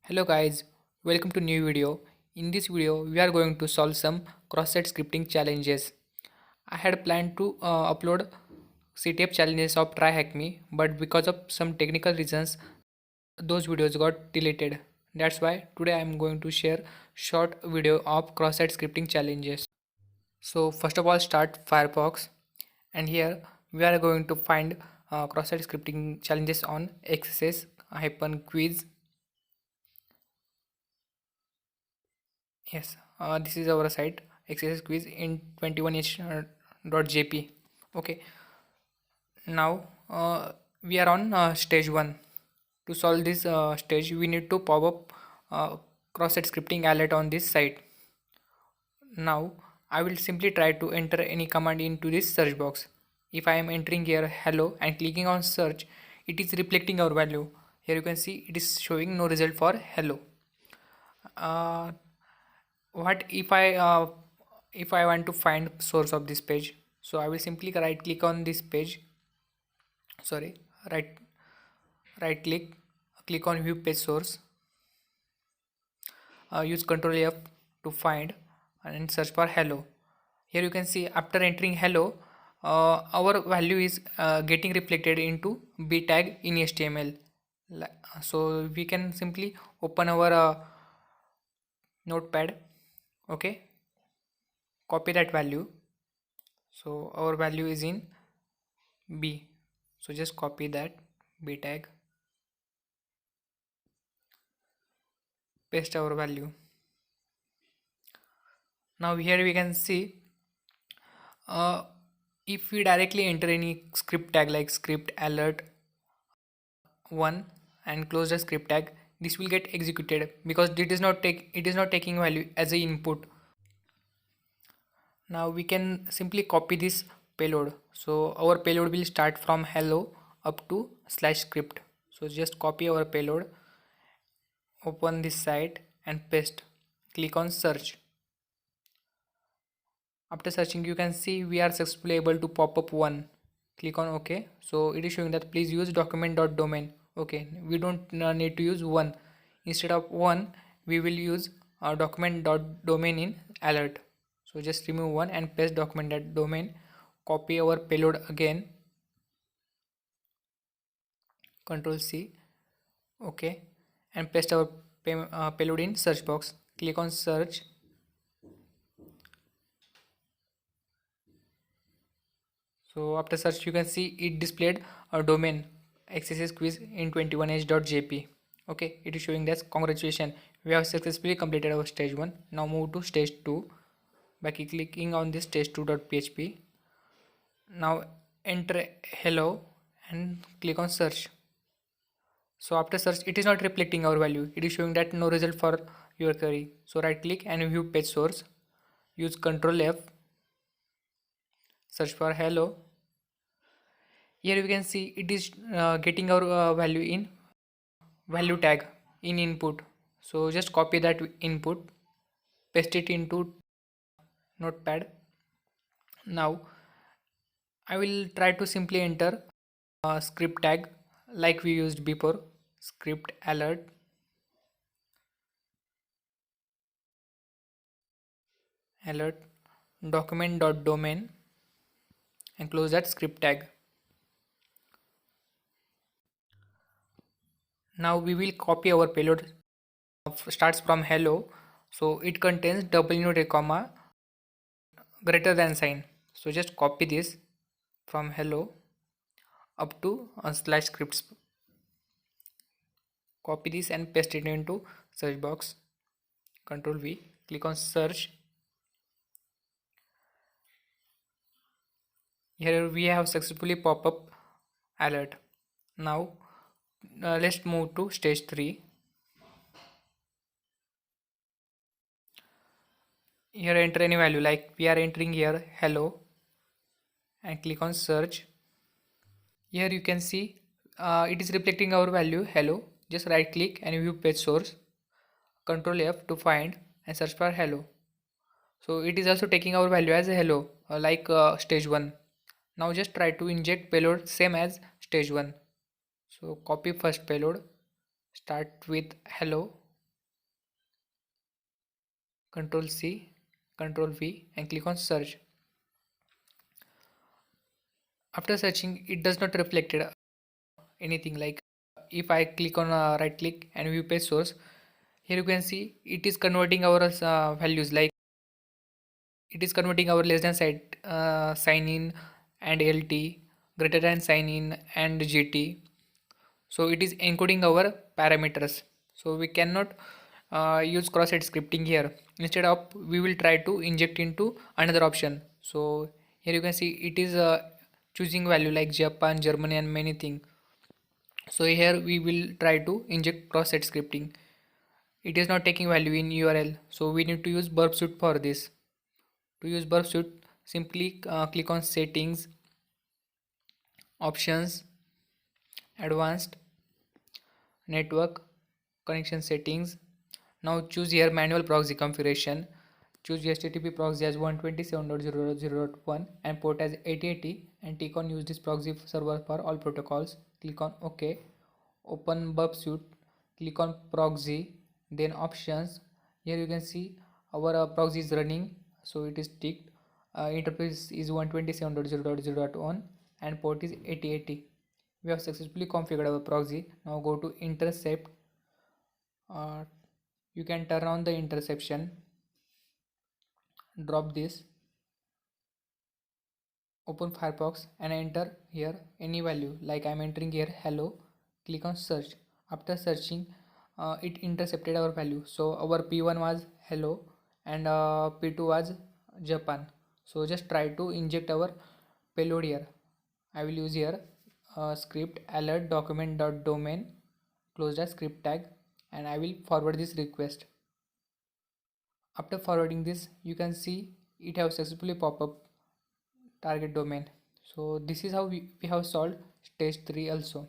Hello guys, welcome to new video. In this video, we are going to solve some cross-site scripting challenges. I had planned to upload CTF challenges of TryHackMe, but because of some technical reasons, those videos got deleted. That's why today I am going to share short video of cross-site scripting challenges. So first of all, start Firefox, and here we are going to find cross-site scripting challenges on XSS-quiz. Yes, this is our site XSS quiz in 21h.jp. Okay, now we are on stage 1. To solve this stage, we need to pop up cross-site scripting alert on this site. Now I will simply try to enter any command into this search box. If I am entering here hello and clicking on search, it is reflecting our value. Here you can see it is showing no result for hello. Uh, what if I want to find source of this page? So I will simply right click on this page. Sorry, right right click on view page source. Use Ctrl F to find and search for hello. Here you can see after entering hello, our value is getting reflected into b tag in HTML. So we can simply open our notepad. Okay, copy that value. So our value is in b, so just copy that b tag, paste our value. Now here we can see uh, if we directly enter any script tag like script alert 1 and close the script tag, this will get executed because it is not taking value as a input. Now we can simply copy this payload. So our payload will start from hello up to slash script. So just copy our payload, open this site and paste. Click on search. After searching, you can see we are successfully able to pop up one. Click on OK. So it is showing that please use document.domain. Okay, we don't need to use one. Instead of one, we will use document.domain in alert. So just remove one and paste document.domain. Copy our payload again. Control C. OK, and paste our payload in search box. Click on search. So after search, you can see it displayed a domain XSS quiz in 21h.jp. Okay, it is showing that congratulations, we have successfully completed our stage 1. Now move to stage 2 by clicking on this stage2.php. Now enter hello and click on search. So after search, it is not reflecting our value. It is showing that no result for your query. So right click and view page source. Use Ctrl F. Search for hello. Here we can see it is getting our value in value tag in input. So just copy that input, paste it into notepad. Now I will try to simply enter a script tag like we used before, script alert alert document.domain and close that script tag. Now we will copy our payload. Starts from hello, so it contains double inverted comma greater than sign. So just copy this from hello up to slash scripts. Copy this and paste it into search box. Control V. Click on search. Here we have successfully pop up alert. Now let's move to stage 3. Here enter any value like we are entering here hello and click on search. Here you can see it is reflecting our value hello. Just right click and view page source. Control F to find and search for hello. So it is also taking our value as a hello like stage 1. Now just try to inject payload same as stage 1. So copy first payload, start with hello Control C, Control V, and click on search. After searching, it does not reflect anything. Like if I click on right click and view page source, here you can see it is converting our values. Like it is converting our less than sign in and LT, greater than sign in and GT. So it is encoding our parameters. So we cannot use cross-site scripting here. Instead of, we will try to inject into another option. So here you can see it is choosing value like Japan, Germany, and many things. So here we will try to inject cross-site scripting. It is not taking value in URL, so we need to use burp suite for this. To use burp suite, simply click on settings, options, advanced, network, connection settings. Now choose here manual proxy configuration. Choose HTTP proxy as 127.0.0.1 and port as 8080 and click on use this proxy server for all protocols. Click on OK. Open burp suite. Click on proxy, then options. Here you can see our proxy is running, so it is ticked. Interface is 127.0.0.1 and port is 8080. We have successfully configured our proxy. Now go to intercept. You can turn on the interception. Drop this. Open Firefox and enter here any value. Like I am entering here hello. Click on search. After searching, it intercepted our value. So our P1 was hello and P2 was Japan. So just try to inject our payload here. I will use here script alert document dot domain closed as script tag, and I will forward this request. After forwarding this, you can see it have successfully pop up target domain. So this is how we have solved stage 3 also.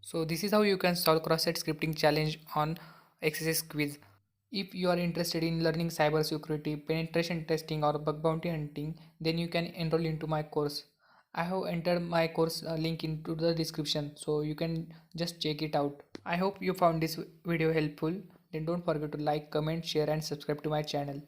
So this is how you can solve cross-site scripting challenge on XSS quiz. If you are interested in learning cybersecurity, penetration testing or bug bounty hunting, then you can enroll into my course. I have entered my course link into the description, so you can just check it out. I hope you found this video helpful. Then don't forget to like, comment, share and subscribe to my channel.